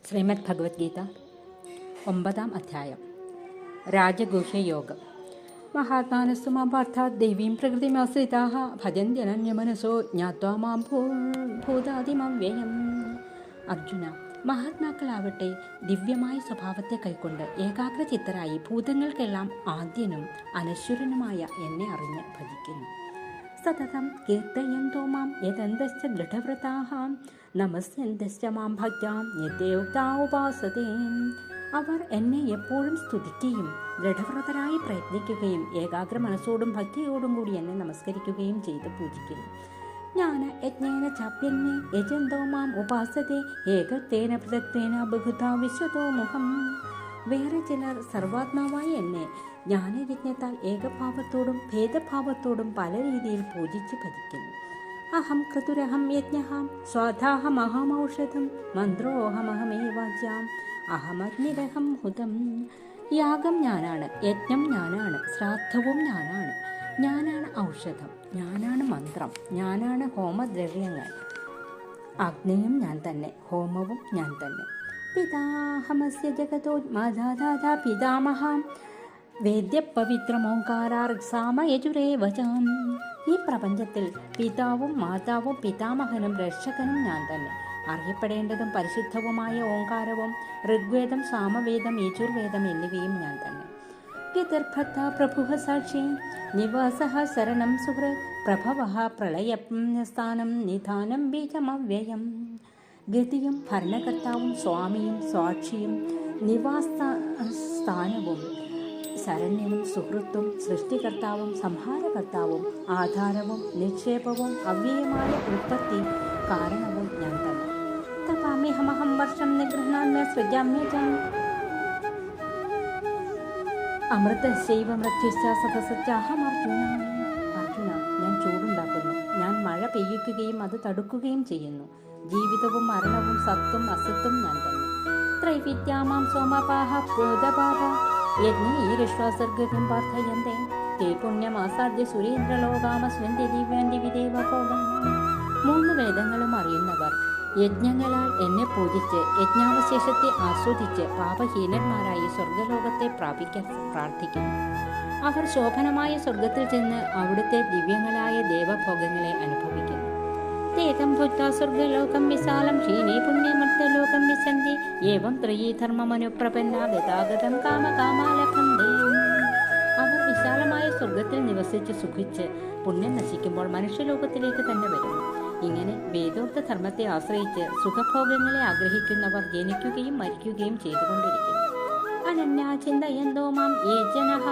ശ്രീമദ് ഭഗവത്ഗീത 9-ാം അധ്യായം. രാജഗുഹ്യയോഗം. മഹാത്മാനസ്തു മാം പാർത്ഥാത് ദേവീം പ്രകൃതിമാശ്രിതാഃ ഭജന്ത്യനന്യമനസോ ജ്ഞാത്വാ മാം ഭൂതാദിമവ്യയം. അർജുന, മഹാത്മാക്കളാവട്ടെ ദിവ്യമായ സ്വഭാവത്തെ കൈക്കൊണ്ട് ഏകാഗ്രചിത്തരായി ഭൂതങ്ങൾക്കെല്ലാം ആദ്യനും അനശ്വരനുമായ എന്നെ അറിഞ്ഞ് ഭജിക്കുന്നു. സതതം കീർത്തയന്തോ മാം യദന്തശ്ച ദൃഢവ്രതാഃ നമസ്യന്തശ്ച മാം ഭക്ത്യാം നിത്യയുക്താ ഉപാസതേ. അവർ എന്നെ എപ്പോഴും സ്തുതിക്കുകയും ദൃഢവ്രതരായി പ്രയത്നിക്കുകയും ഏകാഗ്ര മനസ്സോടും ഭക്തിയോടും കൂടി എന്നെ നമസ്കരിക്കുകയും ചെയ്ത് പൂജിക്കുന്നു. ജ്ഞാന യജ്ഞേന ചാപ്യന്യേ യജന്തോ മാം ഉപാസതേ ഏകത്വേന പൃഥക്ത്വേന ബഹുധാ വിശ്വതോ മുഖം. വേറെ ചിലർ സർവാത്മാവായി എന്നെ ജ്ഞാനയജ്ഞത്താൽ ഏകഭാവത്തോടും ഭേദഭാവത്തോടും പല രീതിയിൽ പൂജിച്ച് ഭജിക്കുന്നു. അഹം ക്രതുരഹം യജ്ഞഃ സ്വാധാഹമഹമൗഷധം മന്ത്രോഹമഹമേവാജ്യാം അഹമഗ്നിരഹം ഹുതം. യാഗം ഞാനാണ്, യജ്ഞം ഞാനാണ്, ശ്രാദ്ധവും ഞാനാണ്, ഞാനാണ് ഔഷധം, ഞാനാണ് മന്ത്രം, ഞാനാണ് ഹോമദ്രവ്യങ്ങൾ. അഗ്നിയും ഞാൻ തന്നെ, ഹോമവും ഞാൻ തന്നെ. പിതാഹമസ്യ ജഗതോന്മാധാ പിതാമഹാം വേദ്യപവിത്രമോങ്കാരാർസാമയജുരേവചാം. ഈ പ്രപഞ്ചത്തിൽ പിതാവും മാതാവും പിതാമഹനും രക്ഷകനും ഞാൻ തന്നെ. അറിയപ്പെടേണ്ടതും പരിശുദ്ധവുമായ ഓങ്കാരവും ഋഗ്വേദം, സാമവേദം, യജുർവേദം എന്നിവയും ഞാൻ തന്നെ. ഗതിർഭർത്ത പ്രഭുഃ സാക്ഷി നിവാസഃ ശരണം സുഹൃത് പ്രഭവഃ പ്രളയസ്ഥാനം നിധാനം ബീജമവ്യയം. ഗതിയും ഭരണകർത്താവും സ്വാമിയും സാക്ഷിയും നിവാസസ്ഥാനവും ശരണ്യനും സുഹൃത്തും സൃഷ്ടികർത്താവും സംഹാരകർത്താവും ആധാരവും നിക്ഷേപവും അവ്യയമായ ഉൽപ്പത്തി കാരണവും ഞാൻ തന്നെ. തപാമ്യഹമഹം വർഷം നിഗൃഹ്ണാമ്യ സൃജാമ്യജം അമൃതശൈവ മൃത്യുശ്ച സതസച്ചാഹമർജുന. അർജുന, ഞാൻ ചൂടുണ്ടാക്കുന്നു, ഞാൻ മഴ പെയ്യിക്കുകയും അത് തടുക്കുകയും ചെയ്യുന്നു. ജീവിതവും മരണവും സത്തും അസത്തും ഞാൻ തന്നെ. ത്രൈവിദ്യാമാം സോമപാഹ ഭൂതപാപ യജ്ഞൈരശ്വാസർഗം പാർത്ഥയന്തേ തേ പുണ്യമാസാദ്യ സുരേന്ദ്രലോകാമസ്വന്തി ദിവ്യാന്തി വിദേവ ഭോഗം. 3 വേദങ്ങളും അറിയുന്നവർ യജ്ഞങ്ങളാൽ എന്നെ പൂജിച്ച് യജ്ഞാവശേഷത്തെ ആസ്വദിച്ച് പാപഹീനന്മാരായി സ്വർഗലോകത്തെ പ്രാപിക്കാൻ പ്രാർത്ഥിക്കുന്നു. അവർ ശോഭനമായ സ്വർഗത്തിൽ ചെന്ന് അവിടുത്തെ ദിവ്യങ്ങളായ ദേവഭോഗങ്ങളെ അനുഭവിക്കുന്നു. തേതം ഭുക്ത്വാ സ്വർഗലോകം വിശാലം ക്ഷീണേ പുണ്യമർത്തലോകം വിശന്തി ഏവം ത്രയീ ധർമ്മമനുപ്രപന്നാ ഗതാഗതം കാമകാമാലഭന്തേ. അവർ വിശാലമായ സ്വർഗത്തിൽ നിവസിച്ച് സുഖിച്ച് പുണ്യം നശിക്കുമ്പോൾ മനുഷ്യലോകത്തിലേക്ക് തന്നെ വരുന്നു. ഇങ്ങനെ വേദോക്ത ധർമ്മത്തെ ആശ്രയിച്ച് സുഖഭോഗങ്ങളെ ആഗ്രഹിക്കുന്നവർ ജനിക്കുകയും മരിക്കുകയും ചെയ്തുകൊണ്ടിരിക്കുന്നു. അനന്യാ ചിന്തയന്തോ മാം യേ ജനഃ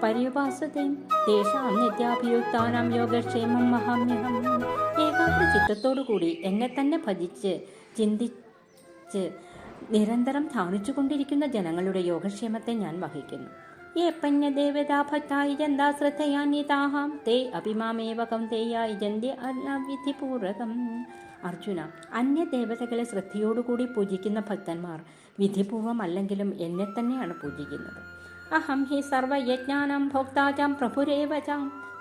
പര്യുപാസതേ തേഷാം നിത്യാഭിയുക്താനാം യോഗക്ഷേമം വഹാമ്യഹം. ഏകാഗ്ര ചിത്തത്തോടുകൂടി എന്നെ തന്നെ ഭജിച്ച് ചിന്തിച്ച് നിരന്തരം ധ്യാനിച്ചു കൊണ്ടിരിക്കുന്ന ജനങ്ങളുടെ യോഗക്ഷേമത്തെ ഞാൻ വഹിക്കുന്നു. യേ പന്യദേവതാ ഭക്തായി ജന്താ ശ്രദ്ധയാന്വിതാഹാം തേ അഭിമാമേവ കൗന്ദേയായി ജന്തി വിധിപൂർവകം. അർജുന, അന്യദേവതകളെ ശ്രദ്ധയോടുകൂടി പൂജിക്കുന്ന ഭക്തന്മാർ വിധിപൂർവം അല്ലെങ്കിലും എന്നെ തന്നെയാണ് പൂജിക്കുന്നത്. അഹം ഹി സർവയജ്ഞാനാം ഭോക്താചാം പ്രഭുരേവചാം